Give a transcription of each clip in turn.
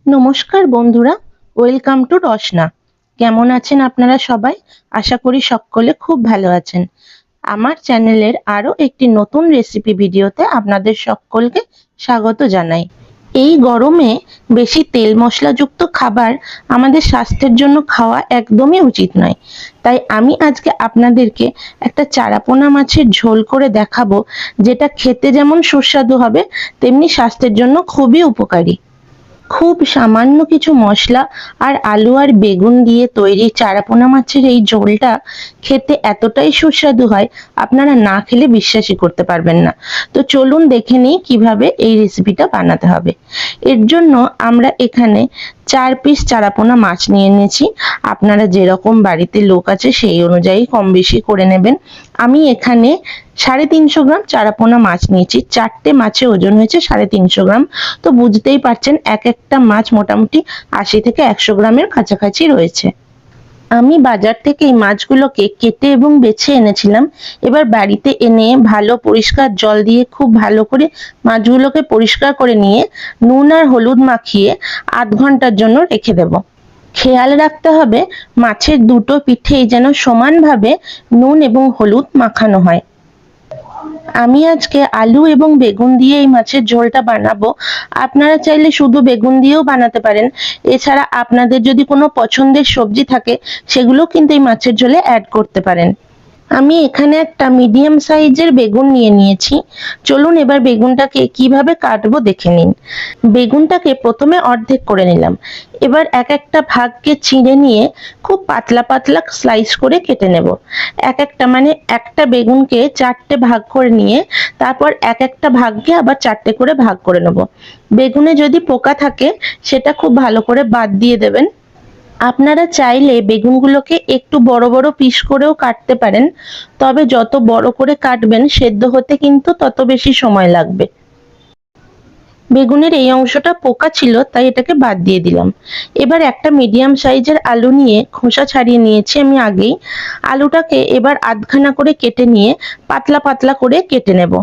নমস্কার বন্ধুরা, welcome to রসনা। কেমন আছেন আপনারা সবাই? আশা করি সকলে খুব ভালো আছেন। আমার চ্যানেলের আরও একটি নতুন রেসিপি ভিডিওতে আপনাদের সকলকে স্বাগত জানাই। এই গরমে বেশি তেল মশলাযুক্ত খাবার আমাদের স্বাস্থ্যের জন্য খাওয়া একদমই উচিত নয়। তাই আমি আজকে আপনাদেরকে একটা চারাপোনা মাছের ঝোল করে দেখাবো, যেটা খেতে যেমন সুস্বাদু হবে তেমনি স্বাস্থ্যের জন্য খুবই উপকারী। খুব সামান্য কিছু মশলা আর আলু আর বেগুন দিয়ে তৈরি চারাপোনা মাছের এই ঝোলটা খেতে এতটাই সুস্বাদু হয়, আপনারা না খেলে বিশ্বাসই করতে পারবেন না। তো চলুন দেখে নিই কিভাবে এই রেসিপিটা বানাতে হবে। এর জন্য আমরা এখানে 4 পিস চারাপোনা মাছ নিয়ে নিয়েছি। আপনারা যেরকম বাড়িতে লোক আছে সেই অনুযায়ী কম বেশি করে নেবেন। আমি এখানে 350 গ্রাম চারাপোনা মাছ নিয়েছি। 4টে মাছের ওজন হয়েছে 350 গ্রাম। তো বুঝতেই পারছেন এক একটা মাছ মোটামুটি 80 থেকে 100 গ্রামের কাছাকাছি রয়েছে। আমি বাজার থেকে এই মাছগুলোকে কেটে এবং বেছে এনেছিলাম। এবার বাড়িতে এনে ভালো পরিষ্কার জল দিয়ে খুব ভালো করে মাছগুলোকে পরিষ্কার করে নিয়ে নুন আর হলুদ মাখিয়ে আধ ঘন্টার জন্য রেখে দেব। খেয়াল রাখতে হবে মাছের দুটো পিঠেই যেন সমানভাবে নুন এবং হলুদ মাখানো হয়। আমি আজকে আলু এবং বেগুন দিয়ে এই মাছের ঝোলটা বানাবো। আপনারা চাইলে শুধু বেগুন দিয়েও বানাতে পারেন। এছাড়া আপনাদের যদি কোনো পছন্দের সবজি থাকে সেগুলো কিন্তু এই মাছের ঝোলে অ্যাড করতে পারেন। আমি এখানে একটা মিডিয়াম সাইজের বেগুন নিয়ে নিয়েছি। চলুন এবার বেগুনটাকে কিভাবে কাটবো দেখে নিন। বেগুনটাকে প্রথমে অর্ধেক করে নিলাম। এবার এক একটা ভাগকে চিড়ে নিয়ে খুব পাতলা পাতলা স্লাইস করে কেটে নেব। একটা বেগুনকে 4টে ভাগ করে নিয়ে তারপর এক একটা ভাগকে আবার 4টে করে ভাগ করে নেব। বেগুনে যদি পোকা থাকে সেটা খুব ভালো করে বাদ দিয়ে দেবেন। আপনারা চাইলে বেগুনগুলোকে একটু বড় বড় পিস করেও কাটতে পারেন, তবে যত বড় করে কাটবেন সেদ্ধ হতে কিন্তু তত বেশি সময় লাগবে। বেগুনের এই অংশটা পোকা ছিল তাই এটাকে বাদ দিয়ে দিলাম। এবার একটা মিডিয়াম সাইজের আলু নিয়ে খোসা ছাড়িয়ে নিয়েছি আমি আগেই। আলুটাকে এবার আধখানা করে কেটে নিয়ে পাতলা পাতলা করে কেটে নেব।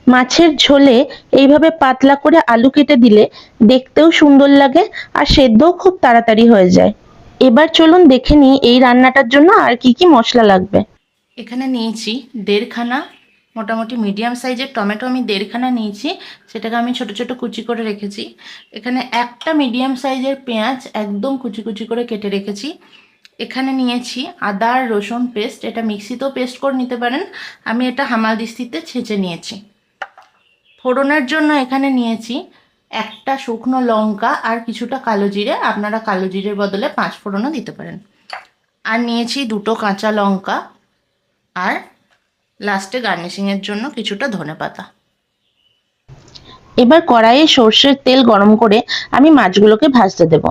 মাছের ঝোলে এইভাবে পাতলা করে আলু কেটে দিলে দেখতেও সুন্দর লাগে আর সেদ্ধও খুব তাড়াতাড়ি হয়ে যায়। এবার চলুন দেখে নিই এই রান্নাটার জন্য আর কি কি মশলা লাগবে। এখানে নিয়েছি দেড়খানা মোটামুটি মিডিয়াম সাইজের টমেটো, আমি দেড়খানা নিয়েছি, সেটাকে আমি ছোট ছোট কুচি করে রেখেছি। এখানে একটা মিডিয়াম সাইজের পেঁয়াজ একদম কুচি কুচি করে কেটে রেখেছি। এখানে নিয়েছি আদা আর রসুন পেস্ট, এটা মিক্সিতেও পেস্ট করে নিতে পারেন, আমি এটা হামালদিস্তিতে ছেঁচে নিয়েছি। ফোড়নের জন্য এখানে নিয়েছি একটা শুকনো লঙ্কা আর কিছুটা কালো জিরে, আপনারা কালো জিরের বদলে 5 ফোড়নও দিতে পারেন। আর নিয়েছি দুটো কাঁচা লঙ্কা আর লাস্টে গার্নিশিংয়ের জন্য কিছুটা ধনেপাতা। এবার কড়াইয়ে সর্ষের তেল গরম করে আমি মাছগুলোকে ভাজতে দেব।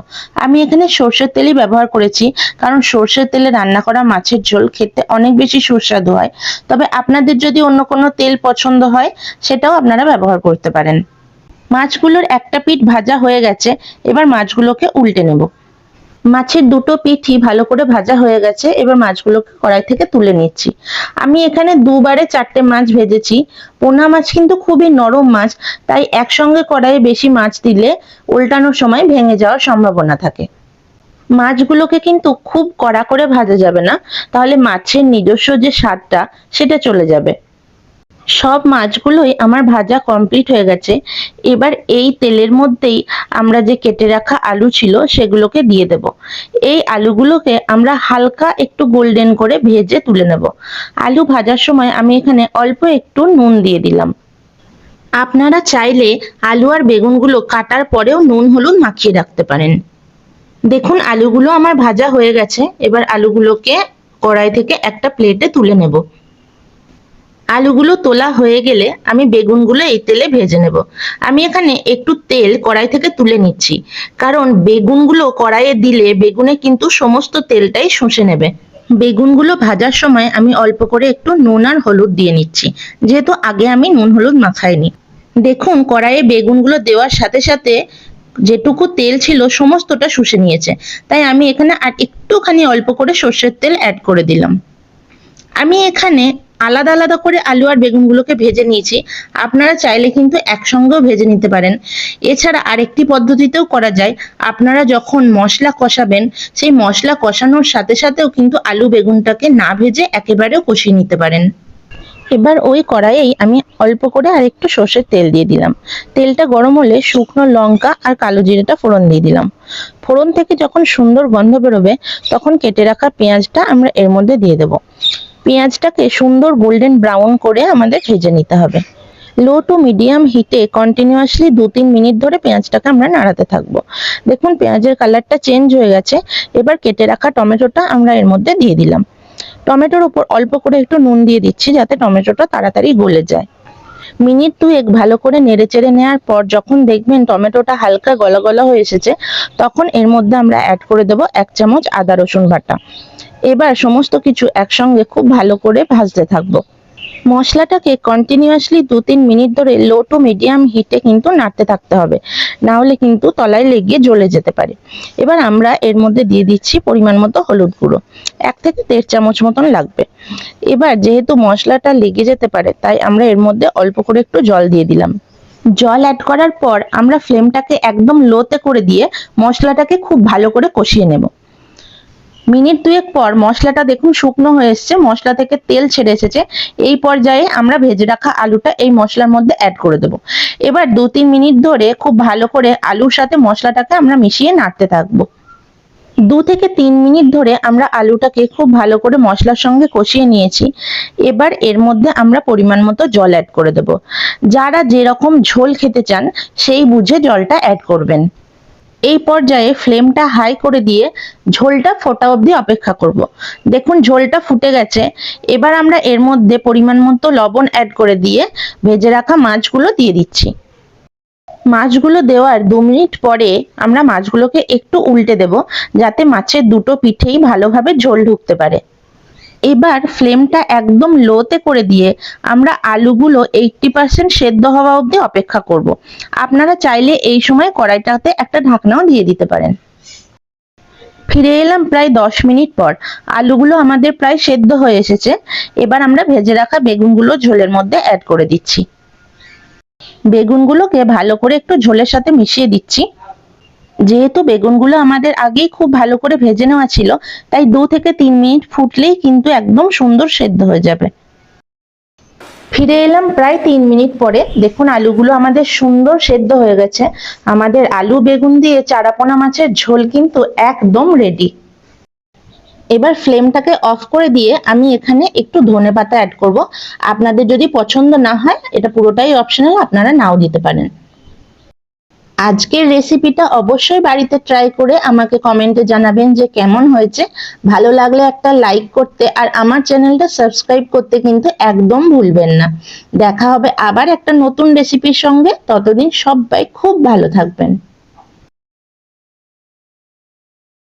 আমি এখানে সর্ষের তেলই ব্যবহার করেছি, কারণ সর্ষের তেলে রান্না করা মাছের ঝোল খেতে অনেক বেশি সুস্বাদু হয়। তবে আপনাদের যদি অন্য কোনো তেল পছন্দ হয় সেটাও আপনারা ব্যবহার করতে পারেন। মাছগুলোর একটা পিঠ ভাজা হয়ে গেছে, এবার মাছগুলোকে উল্টে নেব। মাছের দুটো পিঠই ভালো করে ভাজা হয়ে গেছে, এবার মাছগুলোকে কড়াই থেকে তুলে নিচ্ছি। আমি এখানে দুবারে 4টে মাছ ভেজেছি। পোনা মাছ কিন্তু খুবই নরম মাছ, তাই একসঙ্গে কড়াইয়ে বেশি মাছ দিলে উল্টানোর সময় ভেঙে যাওয়ার সম্ভাবনা থাকে। মাছগুলোকে কিন্তু খুব কড়া করে ভাজা যাবে না, তাহলে মাছের নিজস্ব যে স্বাদটা সেটা চলে যাবে। সব মাছগুলোই আমার ভাজা কমপ্লিট হয়ে গেছে। এবার এই তেলের মধ্যেই আমরা যে কেটে রাখা আলু ছিল সেগুলোকে দিয়ে দেব। এই আলুগুলোকে আমরা হালকা একটু গোল্ডেন করে ভেজে তুলে নেব। আলু ভাজার সময় আমি এখানে অল্প একটু নুন দিয়ে দিলাম। আপনারা চাইলে আলু আর বেগুনগুলো কাটার পরেও নুন হলুদ মাখিয়ে রাখতে পারেন। দেখুন আলুগুলো আমার ভাজা হয়ে গেছে। এবার আলুগুলোকে কড়াই থেকে একটা প্লেটে তুলে নেব। আলুগুলো তোলা হয়ে গেলে আমি বেগুনগুলো এই তেলে ভেজে নেব। আমি এখানে একটু তেল কড়াই থেকে তুলে নিচ্ছি, কারণ বেগুনগুলো কড়াইয়ে দিলে বেগুনে কিন্তু সমস্ত তেলটাই শুষে নেবে। বেগুনগুলো ভাজার সময় আমি অল্প করে একটু নুন আর হলুদ দিয়ে নিচ্ছি, যেহেতু আগে আমি নুন হলুদ মাখাইনি। দেখুন কড়াইয়ে বেগুনগুলো দেওয়ার সাথে সাথে যেটুকু তেল ছিল সমস্তটা শুষে নিয়েছে, তাই আমি এখানে আর একটুখানি অল্প করে সর্ষের তেল অ্যাড করে দিলাম। আমি এখানে আলাদা আলাদা করে আলু আর বেগুনগুলোকে ভেজে নিয়েছি। আপনারা চাইলে কিন্তু একসঙ্গেও ভেজে নিতে পারেন। এছাড়া আরেকটি পদ্ধতিতেও করা যায়। আপনারা যখন মশলা কষাবেন, সেই মশলা কষানোর সাথে সাথেও কিন্তু আলু বেগুনটাকে না ভেজে একেবারেও কষিয়ে নিতে পারেন। এবার ওই কড়াইয়েই আমি অল্প করে আর একটু সর্ষের তেল দিয়ে দিলাম। তেলটা গরম হলে শুকনো লঙ্কা আর কালো জিরেটা ফোড়ন দিয়ে দিলাম। ফোড়ন থেকে যখন সুন্দর গন্ধ বেরোবে, তখন কেটে রাখা পেঁয়াজটা আমরা এর মধ্যে দিয়ে দেব। পেঁয়াজটাকে সুন্দর গোল্ডেন ব্রাউন করে আমাদের ভেজে নিতে হবে। লো টু মিডিয়াম হিটে কন্টিনিউয়াসলি 2-3 মিনিট ধরে পেঁয়াজটাকে আমরা নাড়াতে থাকবো। দেখুন পেঁয়াজের কালারটা চেঞ্জ হয়ে গেছে। এবার কেটে রাখা টমেটোটা আমরা এর মধ্যে দিয়ে দিলাম। টমেটোর উপর অল্প করে একটু নুন দিয়ে দিচ্ছি, যাতে টমেটোটা তাড়াতাড়ি গলে যায়। মিনিট 2 ভালো করে নেড়েচেড়ে নেওয়ার পর যখন দেখবেন টমেটোটা হালকা গলা গলা হয়ে এসেছে, তখন এর মধ্যে আমরা অ্যাড করে দেব 1 চামচ আদা রসুন বাটা। এবার সমস্ত কিছু একসঙ্গে খুব ভালো করে ভাজতে থাকবো। মশলাটাকে কন্টিনিউয়াসলি 2-3 মিনিট ধরে লো টু মিডিয়াম হিটে কিন্তু নাড়তে থাকতে হবে, না হলে কিন্তু তলায় লেগে জ্বলে যেতে পারে। এবার আমরা এর মধ্যে দিয়ে দিচ্ছি পরিমাণ মতো হলুদ গুঁড়ো, 1 থেকে 1.5 চামচ মতন লাগবে। এবার যেহেতু মশলাটা লেগে যেতে পারে, তাই আমরা এর মধ্যে অল্প করে একটু জল দিয়ে দিলাম। জল অ্যাড করার পর আমরা ফ্লেমটাকে একদম লোতে করে দিয়ে মশলাটাকে খুব ভালো করে কষিয়ে নেব। মিনিট 2 পর মশলাটা দেখুন শুকনো হয়ে এসেছে, মশলা থেকে তেল ছেড়ে এসেছে। এই পর্যায়ে আমরা ভেজে রাখা আলুটা এই মশলার মধ্যে অ্যাড করে দেব। এবার 2-3 মিনিট ধরে খুব ভালো করে আলুর সাথে মশলাটাকে আমরা মিশিয়ে নাড়তে থাকবো। 2 থেকে 3 মিনিট ধরে আমরা আলুটাকে খুব ভালো করে মশলার সঙ্গে কষিয়ে নিয়েছি। এবার এর মধ্যে আমরা পরিমাণ মতো জল অ্যাড করে দেব। যারা যেরকম ঝোল খেতে চান সেই বুঝে জলটা অ্যাড করবেন। এই পর্যায়ে ফ্লেমটা হাই করে দিয়ে ঝোলটা ফোটা অবধি অপেক্ষা করব। দেখুন ঝোলটা ফুটে গেছে। এবার আমরা এর মধ্যে পরিমাণ মতো লবণ অ্যাড করে দিয়ে ভেজে রাখা মাছগুলো দিয়ে দিচ্ছি। মাছগুলো দেওয়ার 2 মিনিট পরে আমরা মাছগুলোকে একটু উল্টে দেব, যাতে মাছের দুটো পিঠেই ভালোভাবে ঝোল ঢুকতে পারে। এবার ফ্লেমটা একদম লোতে করে দিয়ে আমরা আলুগুলো 80% সেদ্ধ হওয়া অবধি অপেক্ষা করব। আপনারা চাইলে এই সময় কড়াইটাতে একটা ঢাকনাও দিয়ে দিতে পারেন। ফিরে এলাম প্রায় 10 মিনিট পর। আলুগুলো আমাদের প্রায় সেদ্ধ হয়ে এসেছে। এবার আমরা ভেজে রাখা বেগুনগুলো ঝোলের মধ্যে অ্যাড করে দিচ্ছি। বেগুনগুলোকে ভালো করে একটু ঝোলের সাথে মিশিয়ে দিচ্ছি। যেহেতু বেগুনগুলো আমাদের আগেই খুব ভালো করে ভেজে নেওয়া ছিল, তাই 2 থেকে 3 মিনিট ফুটলেই কিন্তু একদম সুন্দর সেদ্ধ হয়ে যাবে। ফিরে এলাম প্রায় 3 মিনিট পরে। দেখুন আলুগুলো আমাদের সুন্দর সেদ্ধ হয়ে গেছে। আমাদের আলু বেগুন দিয়ে চারাপোনা মাছের ঝোল কিন্তু একদম রেডি। এবার ফ্লেমটাকে অফ করে দিয়ে আমি এখানে একটু ধনেপাতা অ্যাড করব। আপনাদের যদি পছন্দ না হয়, এটা পুরোটাই অপশনাল, আপনারা নাও দিতে পারেন। আজকের রেসিপিটা অবশ্যই বাড়িতে ট্রাই করে আমাকে কমেন্টে জানাবেন যে কেমন হয়েছে। ভালো লাগলে একটা লাইক করতে আর আমার চ্যানেলটা সাবস্ক্রাইব করতে কিন্তু একদম ভুলবেন না। দেখা হবে আবার একটা নতুন রেসিপির সঙ্গে। ততদিন সবাই খুব ভালো থাকবেন।